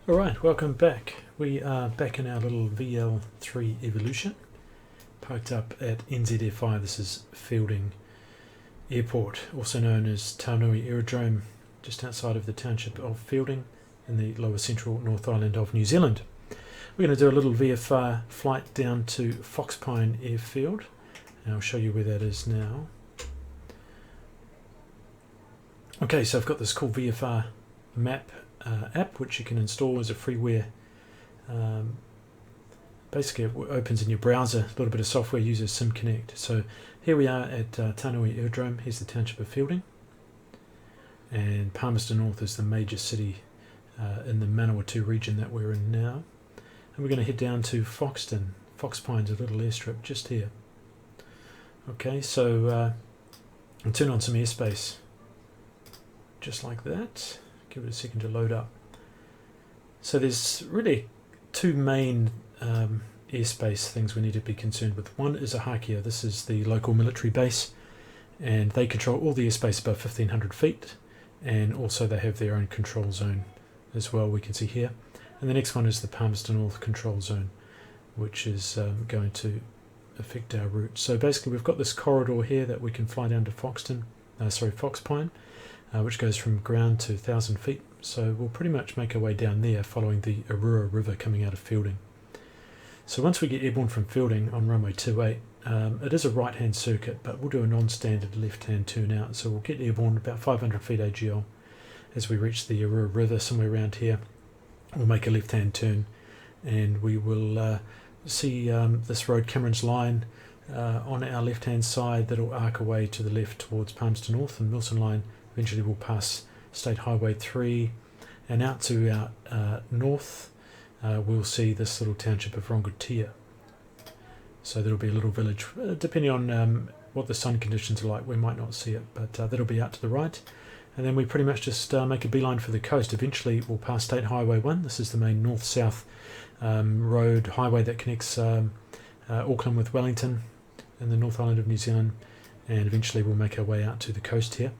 Alright, welcome back. We are back in our little VL3 evolution, parked up at NZFI. This is Feilding Airport, also known as Taonui Aerodrome, just outside of the township of Feilding in the lower central North Island of New Zealand. We're going to do a little VFR flight down to Foxpine Airfield, and I'll show you where that is now. Okay, so I've got this cool VFR map app which you can install as a freeware. Basically it opens in your browser, a little bit of software, uses SimConnect. So here we are at Taonui Aerodrome. Here's the township of Feilding, and Palmerston North is the major city in the Manawatu region that we're in now. And we're going to head down to Foxton. Foxpine's a little airstrip just here. Okay, so I'll turn on some airspace just like that. Give it a second to load up. So there's really two main airspace things we need to be concerned with. One is Ahakia. This is the local military base, and they control all the airspace above 1500 feet, and also they have their own control zone as well, we can see here. And the next one is the Palmerston North control zone, which is going to affect our route. So basically we've got this corridor here that we can fly down to Foxpine, which goes from ground to 1,000 feet. So we'll pretty much make our way down there following the Arua River coming out of Feilding. So once we get airborne from Feilding on runway 28, it is a right-hand circuit, but we'll do a non-standard left-hand turn out. So we'll get airborne about 500 feet AGL. As we reach the Arua River, somewhere around here, we'll make a left-hand turn, and we will see this road, Cameron's Line, on our left-hand side that'll arc away to the left towards Palmerston North, and Milson Line eventually we'll pass State Highway 3, and out to our north we'll see this little township of Rongotia. So there'll be a little village, depending on what the sun conditions are like, we might not see it, but that'll be out to the right. And then we pretty much just make a beeline for the coast. Eventually we'll pass State Highway 1. This is the main north-south road highway that connects Auckland with Wellington in the North Island of New Zealand, and eventually we'll make our way out to the coast here.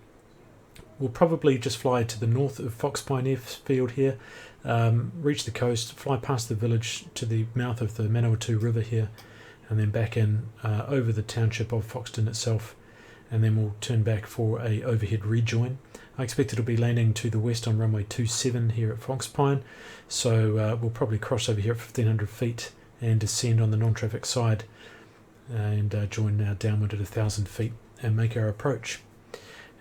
We'll probably just fly to the north of Foxpine Airfield here, reach the coast, fly past the village to the mouth of the Manawatu River here, and then back in over the township of Foxton itself, and then we'll turn back for a overhead rejoin. I expect it'll be landing to the west on runway 27 here at Foxpine, so we'll probably cross over here at 1500 feet and descend on the non-traffic side, and join now downwind at 1000 feet and make our approach.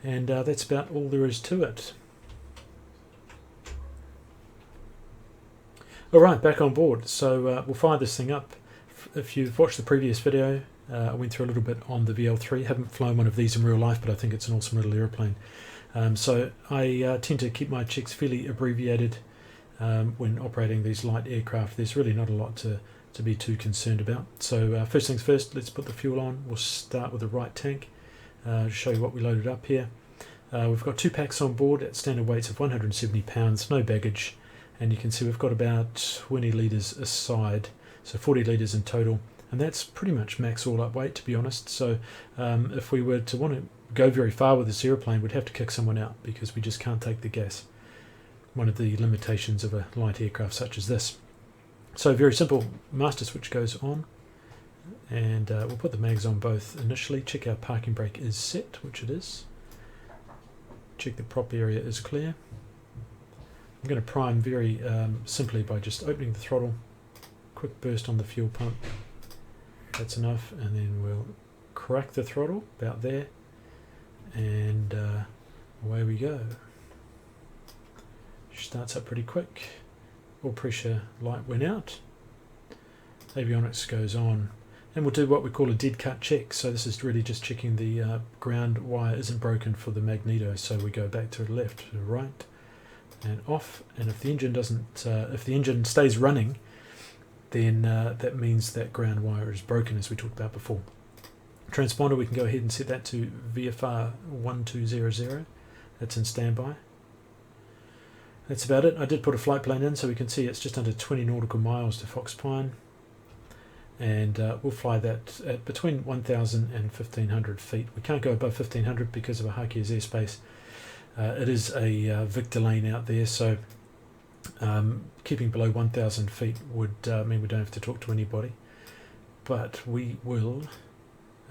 And that's about all there is to it. Alright, back on board. So we'll fire this thing up. If you've watched the previous video, I went through a little bit on the VL3. Haven't flown one of these in real life, but I think it's an awesome little aeroplane. So I tend to keep my checks fairly abbreviated when operating these light aircraft. There's really not a lot to be too concerned about. So first things first, let's put the fuel on. We'll start with the right tank. Show you what we loaded up here. We've got 2 packs on board at standard weights of 170 pounds, no baggage, and you can see we've got about 20 litres a side, so 40 litres in total, and that's pretty much max all up weight, to be honest. So if we were to want to go very far with this aeroplane, we'd have to kick someone out because we just can't take the gas. One of the limitations of a light aircraft such as this. So very simple, master switch goes on, and we'll put the mags on both initially. Check our parking brake is set, which it is. Check the prop area is clear. I'm going to prime very simply by just opening the throttle, quick burst on the fuel pump, that's enough, and then we'll crack the throttle about there, and away we go. Starts up pretty quick. All pressure light went out. Avionics goes on, and we'll do what we call a dead cut check. So this is really just checking the ground wire isn't broken for the magneto. So we go back to the left, to the right, and off. And if the engine doesn't, if the engine stays running, then that means that ground wire is broken, as we talked about before. Transponder, we can go ahead and set that to VFR 1200. That's in standby. That's about it. I did put a flight plan in, so we can see it's just under 20 nautical miles to Foxpine, and we'll fly that at between 1,000 and 1,500 feet. We can't go above 1,500 because of Ahakia's airspace. It is a Victor lane out there, so Keeping below 1,000 feet would mean we don't have to talk to anybody, but we will.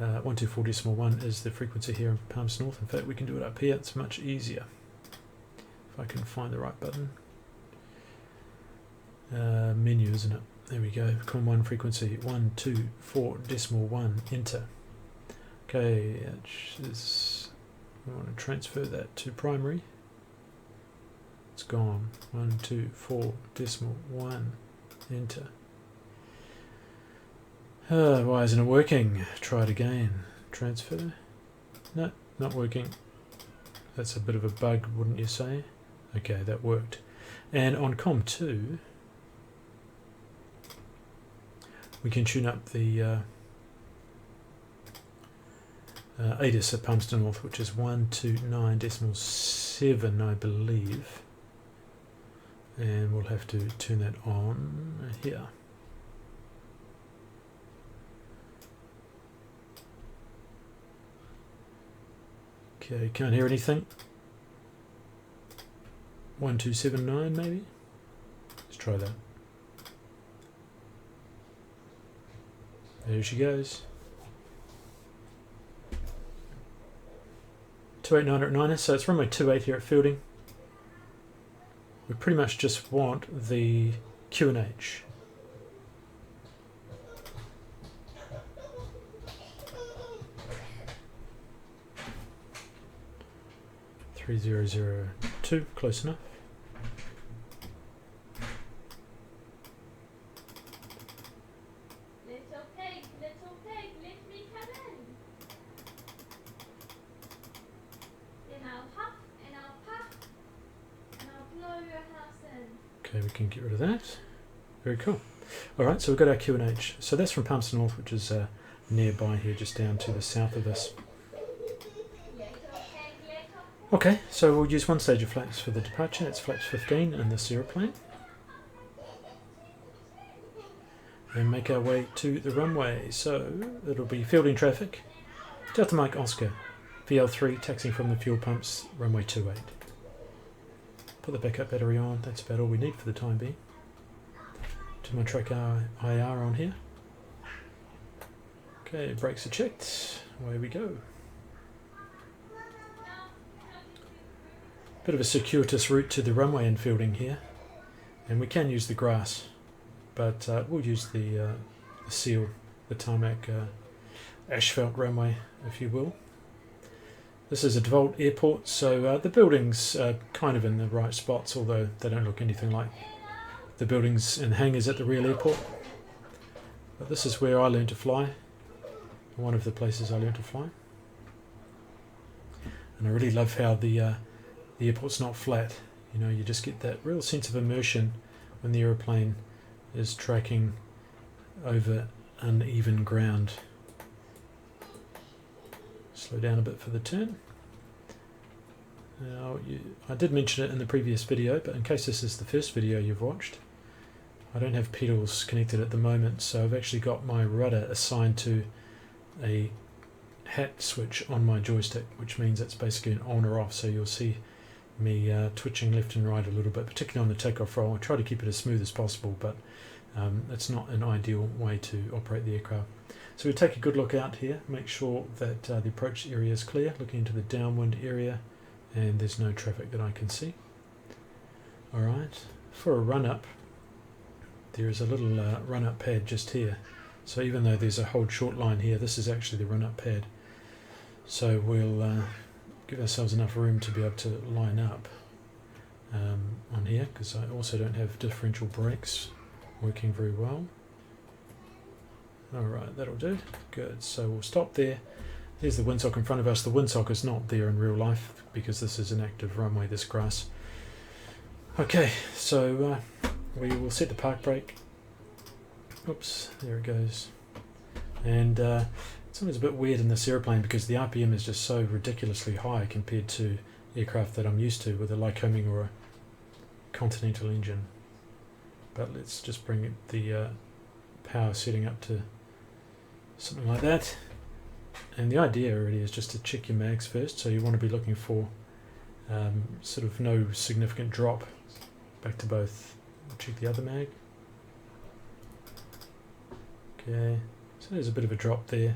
124.1 is the frequency here in Palmerston North. In fact, we can do it up here. It's much easier. If I can find the right button. Menu, isn't it? There we go. Common 1 frequency 124.1. Enter. Okay, we want to transfer that to primary. It's gone. 124.1. Enter. Why isn't it working? Try it again. Transfer. No, not working. That's a bit of a bug, wouldn't you say? Okay, that worked. And on COM 2, we can tune up the ADIS at Palmerston North, which is 129.7, I believe. And we'll have to turn that on here. Okay, can't hear anything. 1279 maybe? Let's try that. There she goes. 289 at 9, so it's runway 28 here at Feilding. We pretty much just want the QNH. .3002, close enough. Little pig, let me come in. Then I'll huff and I'll puff and I'll blow your house in. Okay, we can get rid of that. Very cool. Alright, so we've got our QNH. So that's from Palmerston North, which is nearby here, just down to the south of us. Okay, so we'll use one stage of flaps for the departure. It's flaps 15 in this aeroplane. And make our way to the runway. So it'll be Feilding traffic. Delta Mike Oscar, VL3, taxiing from the fuel pumps, runway 28. Put the backup battery on. That's about all we need for the time being. Do my track IR on here. Okay, brakes are checked. Away we go. Bit of a circuitous route to the runway in Feilding here, and we can use the grass, but we'll use the seal, the tarmac asphalt runway, if you will. This is a DeVault airport, so the buildings are kind of in the right spots, although they don't look anything like the buildings and hangars at the real airport. But this is where I learned to fly, one of the places I learned to fly. And I really love how the airport's not flat. You know, you just get that real sense of immersion when the aeroplane is tracking over uneven ground. Slow down a bit for the turn. Now, I did mention it in the previous video, but in case this is the first video you've watched, I don't have pedals connected at the moment, so I've actually got my rudder assigned to a hat switch on my joystick, which means it's basically an on or off, so you'll see me twitching left and right a little bit, particularly on the takeoff roll. I try to keep it as smooth as possible, but it's not an ideal way to operate the aircraft. So we take a good look out here, make sure that the approach area is clear, looking into the downwind area, and there's no traffic that I can see. Alright, for a run-up, there is a little run-up pad just here. So even though there's a hold short line here, this is actually the run-up pad. So we'll give ourselves enough room to be able to line up on here, because I also don't have differential brakes working very well. Alright, that'll do. Good, so we'll stop there. There's the windsock in front of us. The windsock is not there in real life because this is an active runway, this grass. Okay, so we will set the park brake. Oops, there it goes. And it's always a bit weird in this airplane because the RPM is just so ridiculously high compared to aircraft that I'm used to with a Lycoming or a Continental engine. But let's just bring the power setting up to something like that. And the idea really is just to check your mags first, so you want to be looking for sort of no significant drop back to both We'll check the other mag. Okay, so there's a bit of a drop there,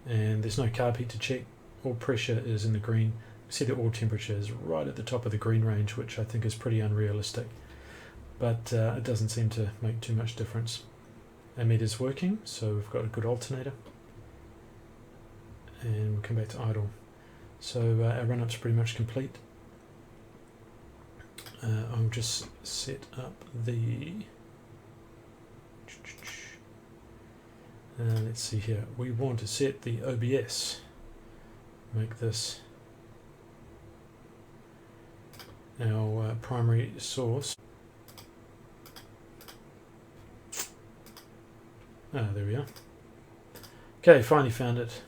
and there's no carb heat to check. All pressure is in the green. You see the oil temperature is right at the top of the green range, which I think is pretty unrealistic, but it doesn't seem to make too much difference. Ammeter's working, so we've got a good alternator, and we'll come back to idle. So our run-up's pretty much complete. I'll just set up the let's see here, we want to set the OBS, make this our primary source. There we are. Okay, finally found it.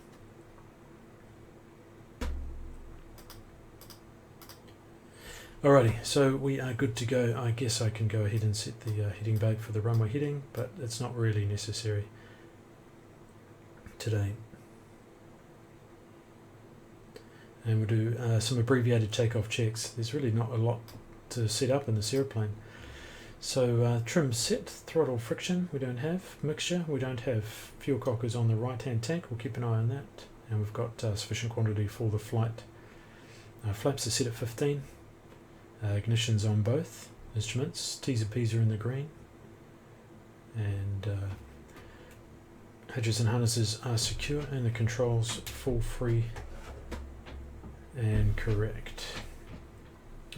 Alrighty, so we are good to go. I guess I can go ahead and set the heading bag for the runway heading, but it's not really necessary today. And we'll do some abbreviated takeoff checks. There's really not a lot to set up in this airplane. So trim set, throttle friction we don't have, mixture we don't have, fuel cockers on the right hand tank, we'll keep an eye on that, and we've got sufficient quantity for the flight. Flaps are set at 15. Ignitions on both instruments, T's and P's are in the green, and hedges and harnesses are secure, and the controls full free and correct.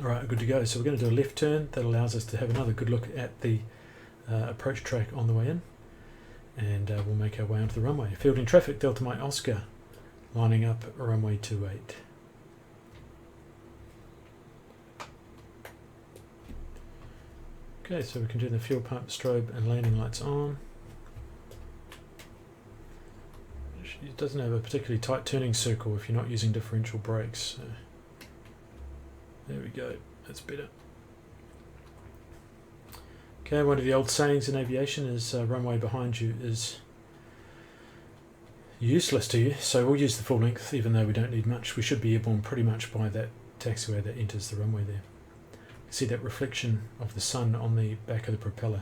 Alright, good to go. So we're going to do a left turn. That allows us to have another good look at the approach track on the way in, and we'll make our way onto the runway. Feilding traffic, Delta Mike Oscar, lining up runway 28. Okay, so we can do the fuel pump, strobe and landing lights on. It doesn't have a particularly tight turning circle if you're not using differential brakes. So there we go, that's better. Okay, one of the old sayings in aviation is runway behind you is useless to you, so we'll use the full length even though we don't need much. We should be airborne pretty much by that taxiway that enters the runway there. See that reflection of the sun on the back of the propeller,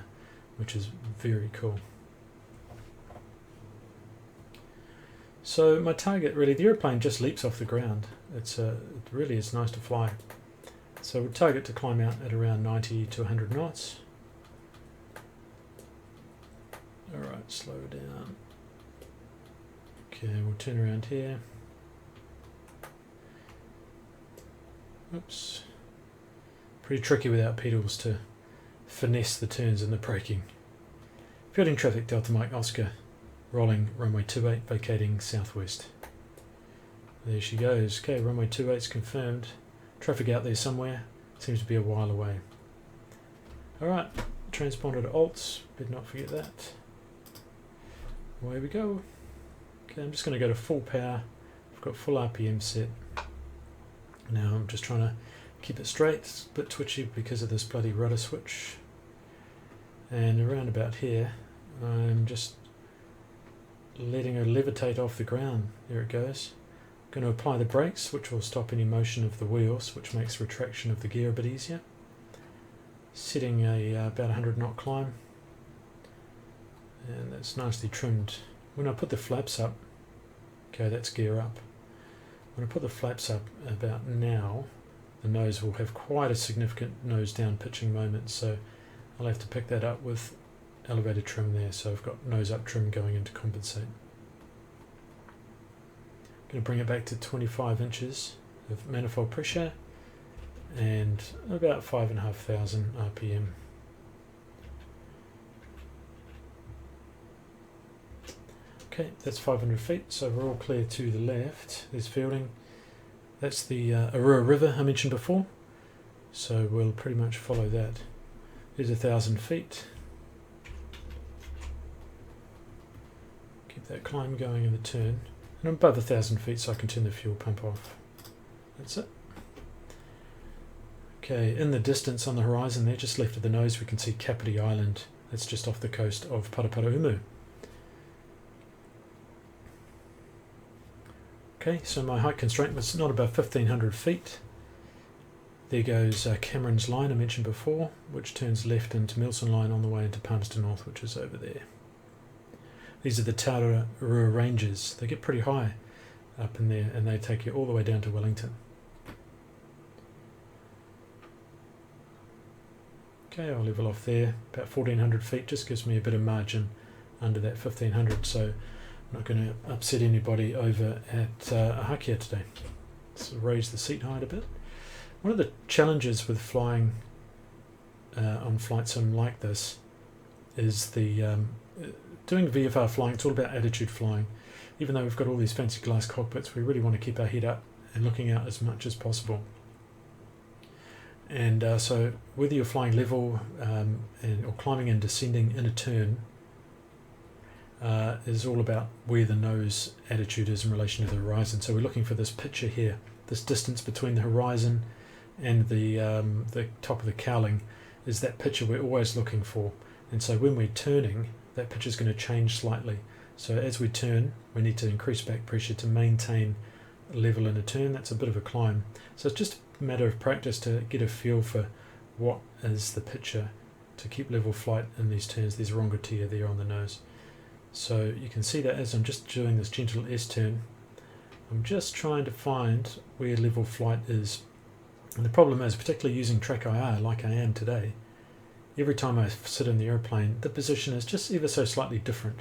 which is very cool. So my target, really, the airplane just leaps off the ground. It really is nice to fly. So we'll target to climb out at around 90 to 100 knots. Alright, slow down. Okay, we'll turn around here. Oops. Pretty tricky without pedals to finesse the turns and the braking. Feilding traffic, Delta Mike Oscar, rolling runway 28, vacating southwest. There she goes. Okay, runway 28's confirmed. Traffic out there somewhere. Seems to be a while away. Alright, transponder to alts. Better not forget that. Away we go. Okay, I'm just going to go to full power. I've got full RPM set. Now I'm just trying to keep it straight. It's a bit twitchy because of this bloody rudder switch. And around about here, I'm just letting her levitate off the ground. There it goes. I'm going to apply the brakes, which will stop any motion of the wheels, which makes retraction of the gear a bit easier. Setting a about 100 knot climb, and that's nicely trimmed. When I put the flaps up, okay, that's gear up. When I put the flaps up about now, the nose will have quite a significant nose down pitching moment, so I'll have to pick that up with elevated trim there. So I've got nose up trim going in to compensate. Going to bring it back to 25 inches of manifold pressure and about 5,500 RPM. Okay, that's 500 feet, so we're all clear to the left. There's Feilding. That's the Horowhenua River I mentioned before, so we'll pretty much follow that. There's 1,000 feet. Keep that climb going in the turn. And I'm above 1,000 feet, so I can turn the fuel pump off. That's it. Okay, in the distance on the horizon there, just left of the nose, we can see Kapiti Island. That's just off the coast of Horowhenua. Okay, so my height constraint was not above 1,500 feet. There goes Cameron's Line I mentioned before, which turns left into Milson Line on the way into Palmerston North, which is over there. These are the Taurua Ranges. They get pretty high up in there, and they take you all the way down to Wellington. Okay, I'll level off there. About 1400 feet just gives me a bit of margin under that 1500, so I'm not going to upset anybody over at Ahakia today. Let's raise the seat height a bit. One of the challenges with flying on flight sim like this is the doing VFR flying. It's all about attitude flying. Even though we've got all these fancy glass cockpits, we really want to keep our head up and looking out as much as possible. And so whether you're flying level or climbing and descending in a turn is all about where the nose attitude is in relation to the horizon. So we're looking for this picture here, this distance between the horizon and the top of the cowling is that picture we're always looking for. And so when we're turning, that picture is going to change slightly. So as we turn, we need to increase back pressure to maintain level in a turn. That's a bit of a climb. So it's just a matter of practice to get a feel for what is the picture to keep level flight in these turns. There's Rongotia there on the nose. So you can see that as I'm just doing this gentle S-turn, I'm just trying to find where level flight is. And the problem is, particularly using track IR like I am today, every time I sit in the airplane, the position is just ever so slightly different.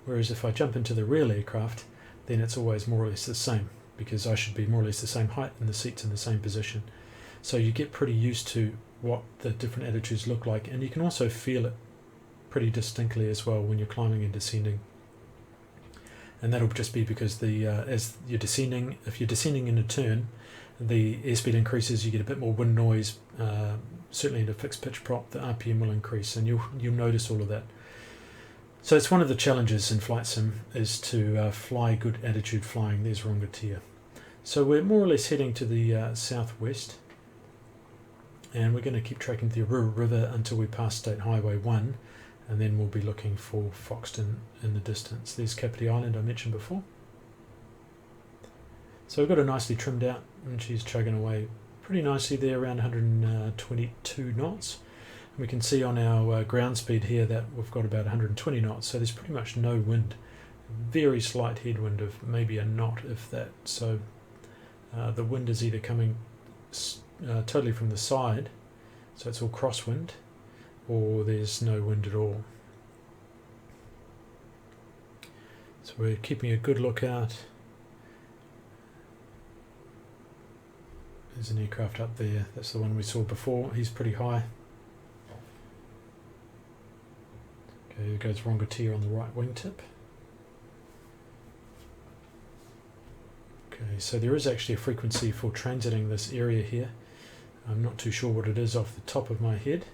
Whereas if I jump into the real aircraft, then it's always more or less the same, because I should be more or less the same height and the seat's in the same position. So you get pretty used to what the different attitudes look like, and you can also feel it pretty distinctly as well when you're climbing and descending. And that'll just be because the as you're descending, if you're descending in a turn, the airspeed increases, you get a bit more wind noise, certainly in a fixed pitch prop, the RPM will increase, and you'll notice all of that. So it's one of the challenges in flight sim is to fly good attitude flying. There's Rongotia. So we're more or less heading to the southwest, and we're going to keep tracking the Rural River until we pass State Highway 1, and then we'll be looking for Foxton in the distance. There's Kapiti Island I mentioned before. So we've got her nicely trimmed out, and she's chugging away pretty nicely there, around 122 knots. And we can see on our ground speed here that we've got about 120 knots, so there's pretty much no wind. Very slight headwind of maybe a knot, if that. So the wind is either coming totally from the side, so it's all crosswind, or there's no wind at all. So we're keeping a good lookout. There's an aircraft up there, that's the one we saw before, he's pretty high. Okay, there goes Rongotia on the right wingtip. Okay, so there is actually a frequency for transiting this area here. I'm not too sure what it is off the top of my head,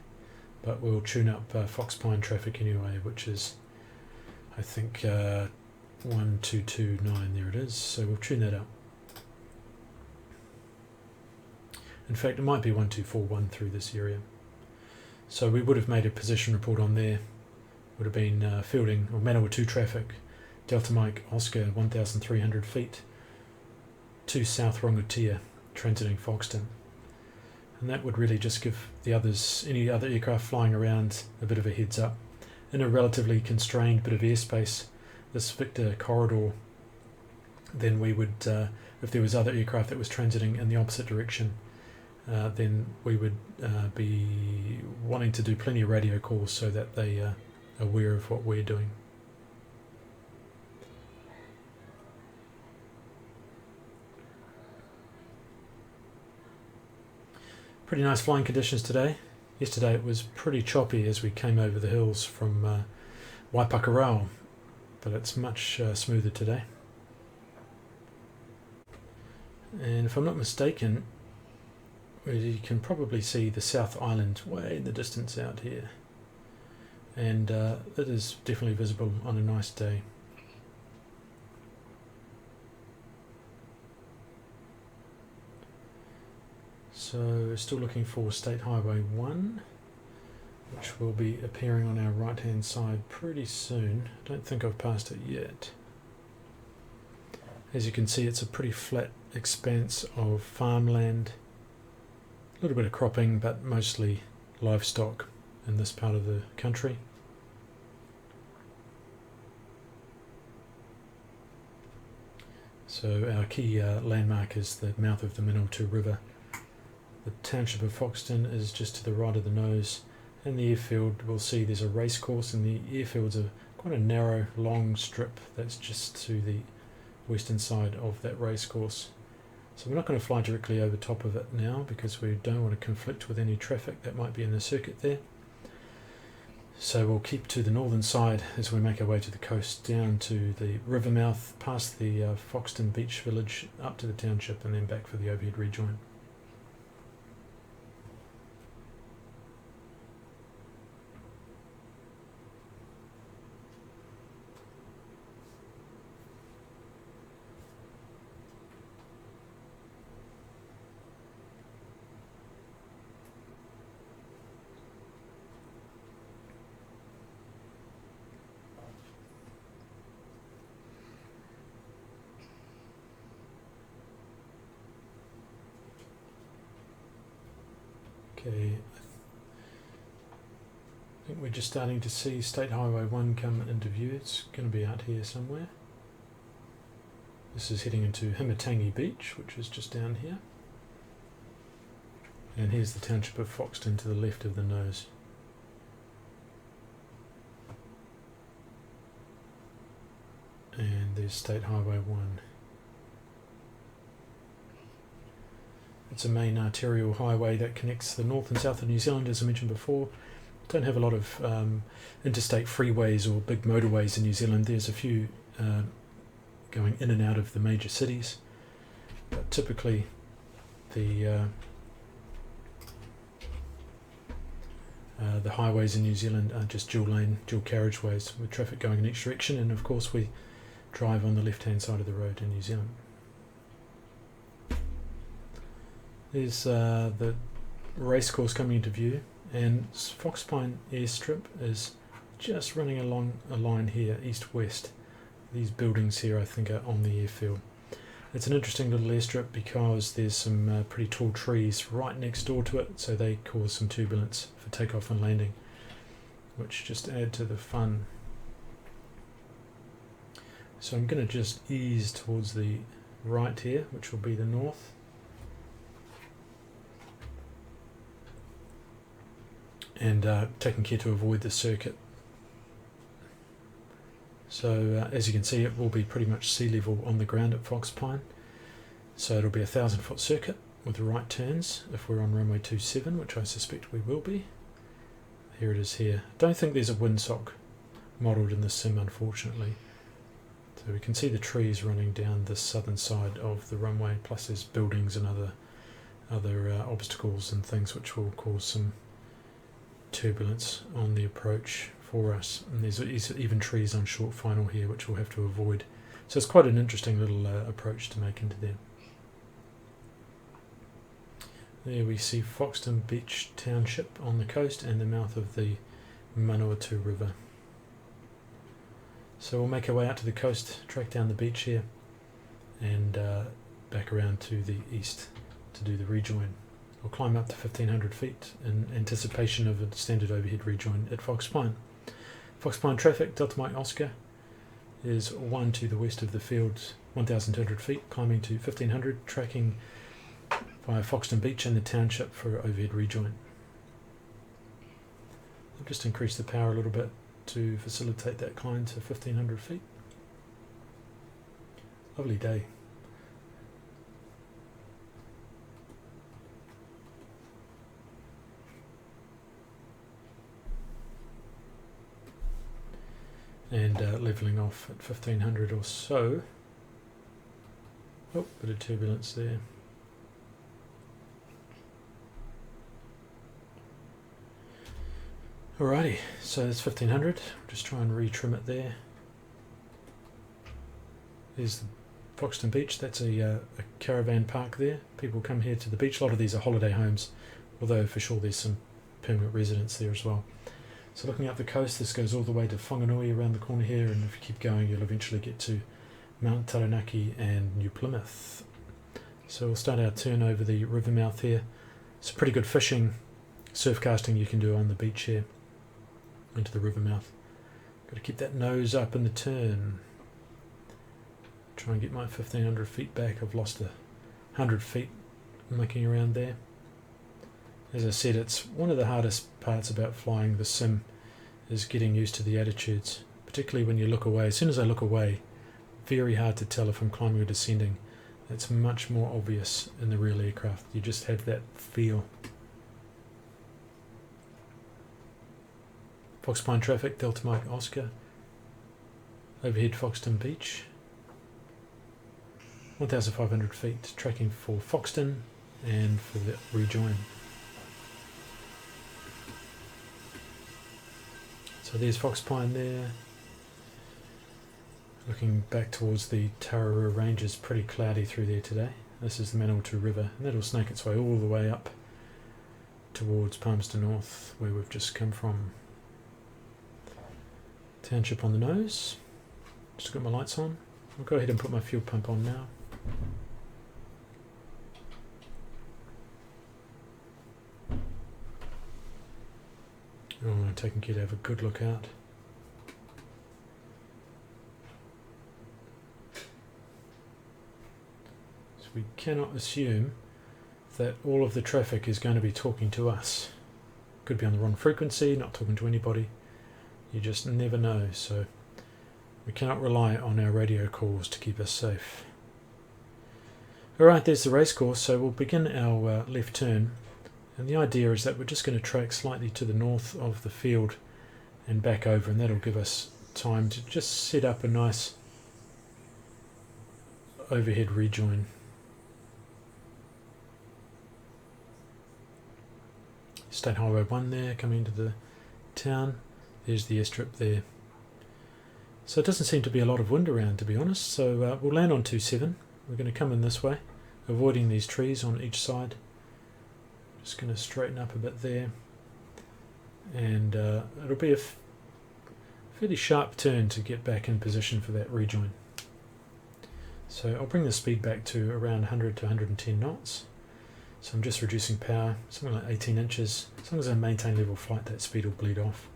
but we'll tune up Foxpine traffic anyway, which is, I think, 1229, there it is, so we'll tune that up. In fact, it might be 1241 through this area. So we would have made a position report on there. Would have been Feilding or Manawatu traffic, Delta Mike Oscar 1,300 feet to South Rongotia, transiting Foxton. And that would really just give the others, any other aircraft flying around, a bit of a heads up. In a relatively constrained bit of airspace, this Victor corridor, then we would, if there was other aircraft that was transiting in the opposite direction, then we would be wanting to do plenty of radio calls so that they are aware of what we're doing. Pretty nice flying conditions today. Yesterday it was pretty choppy as we came over the hills from Waipakarau, but it's much smoother today. And if I'm not mistaken, you can probably see the South Island way in the distance out here, and it is definitely visible on a nice day. So still looking for State Highway 1, which will be appearing on our right hand side pretty soon. I don't think I've passed it yet. As you can see, it's a pretty flat expanse of farmland. little bit of cropping, but mostly livestock in this part of the country. So our key landmark is the mouth of the Manawatu River. The township of Foxton is just to the right of the nose, and the airfield, we'll see there's a race course, and the airfield's quite a narrow, long strip that's just to the western side of that race course. So we're not going to fly directly over top of it now because we don't want to conflict with any traffic that might be in the circuit there. So we'll keep to the northern side as we make our way to the coast, down to the river mouth, past the Foxton beach village, up to the township, and then back for the overhead rejoin. Okay, I think we're just starting to see State Highway 1 come into view. It's going to be out here somewhere. This is heading into Himatangi Beach, which is just down here. And here's the township of Foxton to the left of the nose. And there's State Highway 1. It's a main arterial highway that connects the north and south of New Zealand, as I mentioned before. Don't have a lot of interstate freeways or big motorways in New Zealand. There's a few going in and out of the major cities, but typically the highways in New Zealand are just dual lane, dual carriageways with traffic going in each direction, and of course we drive on the left hand side of the road in New Zealand. There's the racecourse coming into view, and Foxpine airstrip is just running along a line here, east-west. These buildings here I think are on the airfield. It's an interesting little airstrip because there's some pretty tall trees right next door to it, so they cause some turbulence for takeoff and landing, which just add to the fun. So I'm going to just ease towards the right here, which will be the north. And taking care to avoid the circuit. So as you can see, it will be pretty much sea level on the ground at Foxpine. So it'll be a 1,000-foot circuit with right turns if we're on runway 27, which I suspect we will be. Here it is here. Don't think there's a windsock modelled in this sim, unfortunately. So we can see the trees running down the southern side of the runway, plus there's buildings and other obstacles and things which will cause some turbulence on the approach for us, and there's even trees on short final here which we'll have to avoid, so it's quite an interesting little approach to make into there. There we see Foxton Beach Township on the coast and the mouth of the Manawatu River. So we'll make our way out to the coast, track down the beach here, and back around to the east to do the rejoin. We'll climb up to 1,500 feet in anticipation of a standard overhead rejoin at Foxpine. Foxpine traffic, Delta Mike Oscar, is 1 to the west of the field, 1,200 feet, climbing to 1,500, tracking via Foxton Beach and the township for overhead rejoin. I'll just increase the power a little bit to facilitate that climb to 1,500 feet. Lovely day. And levelling off at 1,500 or so. Oh, bit of turbulence there. Alrighty, so that's 1,500. Just try and retrim it there. There's the Foxton Beach. That's a caravan park there. People come here to the beach. A lot of these are holiday homes, although for sure there's some permanent residents there as well. So looking up the coast, this goes all the way to Whanganui around the corner here, and if you keep going you'll eventually get to Mount Taranaki and New Plymouth. So we'll start our turn over the river mouth here. It's pretty good fishing, surf casting you can do on the beach here into the river mouth. Got to keep that nose up in the turn. Try and get my 1500 feet back. I've lost 100 feet mucking around there. As I said, it's one of the hardest parts about flying the sim is getting used to the attitudes, particularly when you look away. As soon as I look away, very hard to tell if I'm climbing or descending. It's much more obvious in the real aircraft. You just have that feel. Foxpine traffic, Delta Mike Oscar. Overhead Foxton Beach. 1,500 feet, tracking for Foxton and for the rejoin. So there's Foxpine there. Looking back towards the Tararua Ranges, pretty cloudy through there today. This is the Manawatu River, and that'll snake its way all the way up towards Palmerston North, where we've just come from. Township on the nose. Just got my lights on. I'll go ahead and put my fuel pump on now. Oh, taking care to have a good look out. So we cannot assume that all of the traffic is going to be talking to us. Could be on the wrong frequency, not talking to anybody. You just never know, so we cannot rely on our radio calls to keep us safe. Alright, there's the race course, so we'll begin our left turn. And the idea is that we're just going to track slightly to the north of the field and back over, and that'll give us time to just set up a nice overhead rejoin. State Highway 1 there, coming into the town. There's the airstrip there. So it doesn't seem to be a lot of wind around, to be honest, so we'll land on 27. We're going to come in this way, avoiding these trees on each side. Just going to straighten up a bit there, and it'll be a fairly sharp turn to get back in position for that rejoin. So I'll bring the speed back to around 100 to 110 knots. So I'm just reducing power, something like 18 inches. As long as I maintain level flight, that speed will bleed off.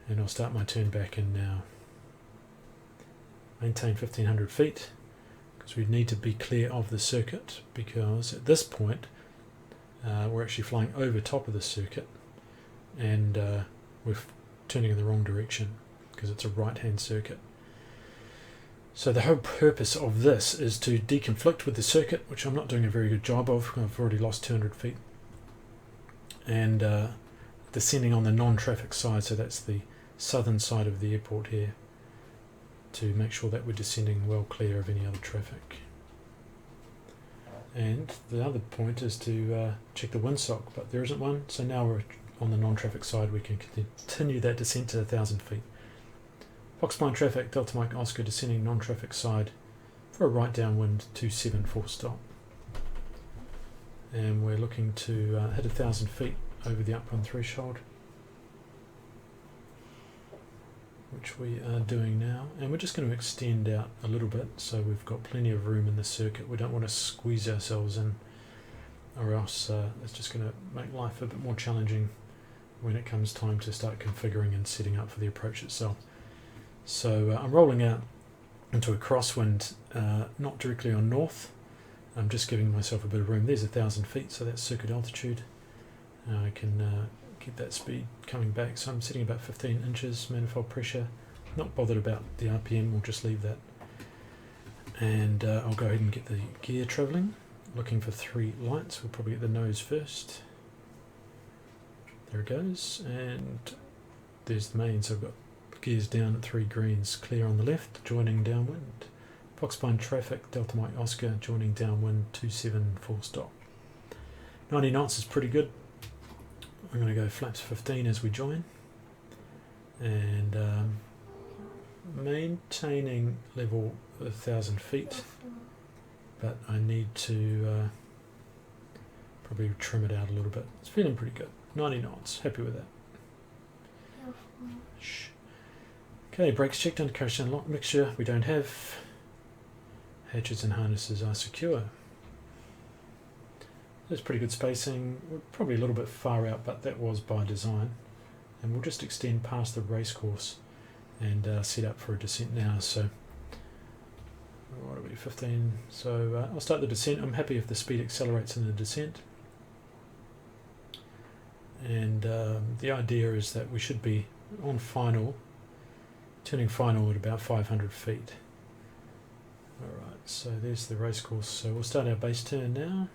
And I'll start my turn back in now. Maintain 1500 feet, because we need to be clear of the circuit, because at this point we're actually flying over top of the circuit, and we're turning in the wrong direction because it's a right-hand circuit. So the whole purpose of this is to deconflict with the circuit, which I'm not doing a very good job of. I've already lost 200 feet. And descending on the non-traffic side, so that's the southern side of the airport here, to make sure that we're descending well clear of any other traffic. And the other point is to check the windsock, but there isn't one, so now we're on the non-traffic side. We can continue that descent to 1,000 feet. Foxpine traffic, Delta Mike Oscar, descending non-traffic side for a right downwind 27 full stop. And we're looking to hit 1,000 feet over the upwind threshold, which we are doing now, and we're just going to extend out a little bit so we've got plenty of room in the circuit. We don't want to squeeze ourselves in, or else it's just going to make life a bit more challenging when it comes time to start configuring and setting up for the approach itself. So I'm rolling out into a crosswind, not directly on north. I'm just giving myself a bit of room. There's 1,000 feet, so that's circuit altitude. I can keep that speed coming back, so I'm setting about 15 inches manifold pressure. Not bothered about the RPM, we'll just leave that. And I'll go ahead and get the gear travelling. Looking for 3 lights. We'll probably get the nose first. There it goes, and there's the main, so I've got gears down at 3 greens, clear on the left, joining downwind. Foxpine traffic, Delta Mike Oscar, joining downwind 27 full stop. 90 knots is pretty good. I'm going to go flaps 15 as we join, and maintaining level 1,000 feet, but I need to probably trim it out a little bit. It's feeling pretty good. 90 knots, happy with that. Shh. Okay, brakes checked, undercarriage unlock mixture we don't have. Hatches and harnesses are secure. There's pretty good spacing. We're probably a little bit far out, but that was by design. And we'll just extend past the racecourse and set up for a descent now. So what are we, 15? So I'll start the descent. I'm happy if the speed accelerates in the descent. And the idea is that we should be on final, turning final at about 500 feet. Alright, so there's the racecourse. So we'll start our base turn now.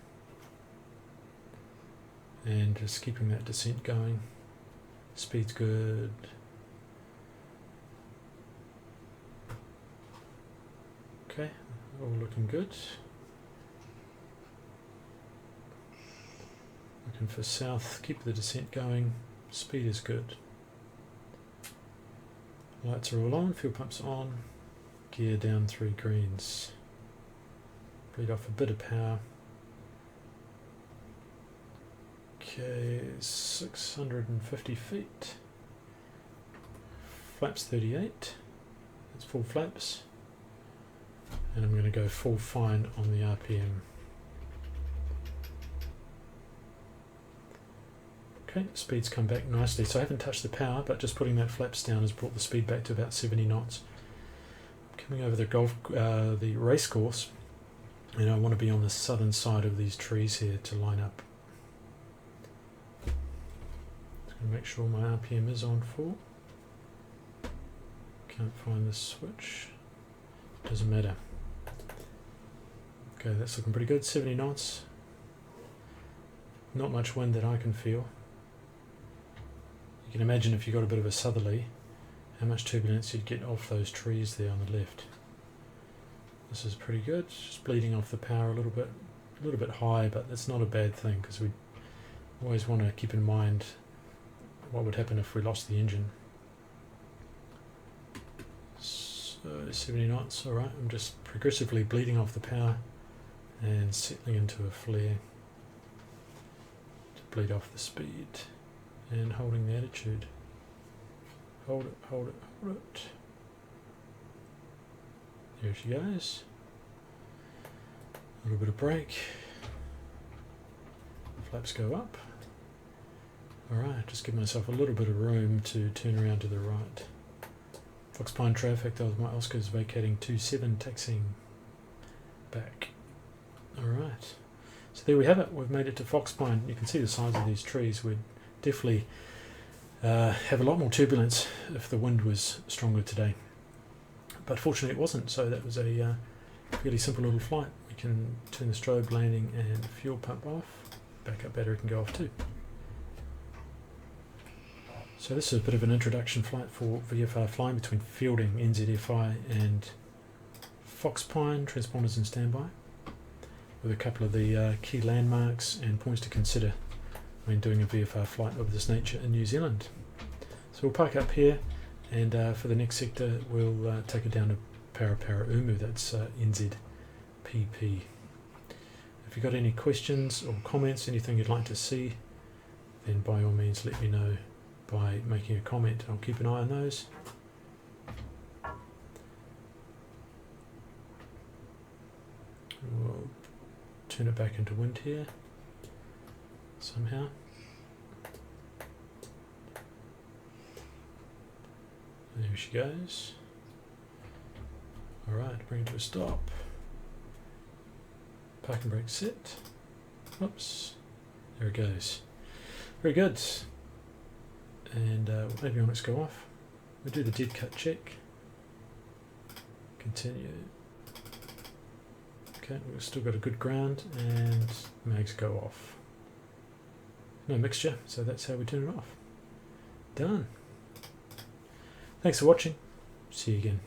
And just keeping that descent going. Speed's good. Okay, all looking good. Looking for south, keep the descent going. Speed is good. Lights are all on, fuel pumps on. Gear down 3 greens. Bleed off a bit of power. Okay, 650 feet. Flaps 38. That's full flaps. And I'm going to go full fine on the RPM. Okay, speed's come back nicely. So I haven't touched the power, but just putting that flaps down has brought the speed back to about 70 knots. Coming over the race course, and I want to be on the southern side of these trees here to line up. Just going to make sure my RPM is on full. Can't find the switch. Doesn't matter. Okay, that's looking pretty good. 70 knots. Not much wind that I can feel. You can imagine if you got a bit of a southerly, how much turbulence you'd get off those trees there on the left. This is pretty good. Just bleeding off the power a little bit high, but that's not a bad thing because we always want to keep in mind what would happen if we lost the engine. So 70 knots, alright. I'm just progressively bleeding off the power and settling into a flare to bleed off the speed and holding the attitude. Hold it, hold it, hold it. There she goes. A little bit of brake. Flaps go up. Alright, just give myself a little bit of room to turn around to the right. Foxpine traffic, that was my Oscars vacating 27, taxiing back. Alright, so there we have it. We've made it to Foxpine. You can see the size of these trees. We'd definitely have a lot more turbulence if the wind was stronger today. But fortunately it wasn't, so that was a fairly simple little flight. We can turn the strobe, landing and fuel pump off. Backup battery can go off too. So this is a bit of an introduction flight for VFR flying between Feilding, NZFI and Foxpine, transponders in standby, with a couple of the key landmarks and points to consider when doing a VFR flight of this nature in New Zealand. So we'll park up here, and for the next sector we'll take it down to Horowhenua, that's NZFP. If you've got any questions or comments, anything you'd like to see, then by all means let me know by making a comment. I'll keep an eye on those. We'll turn it back into wind here somehow. There she goes. Alright, bring it to a stop. Parking brake set. Oops. There it goes. Very good. And avionics go off. We'll do the dead cut check. Continue. Okay, we've still got a good ground, and mags go off. No mixture, so that's how we turn it off. Done. Thanks for watching. See you again.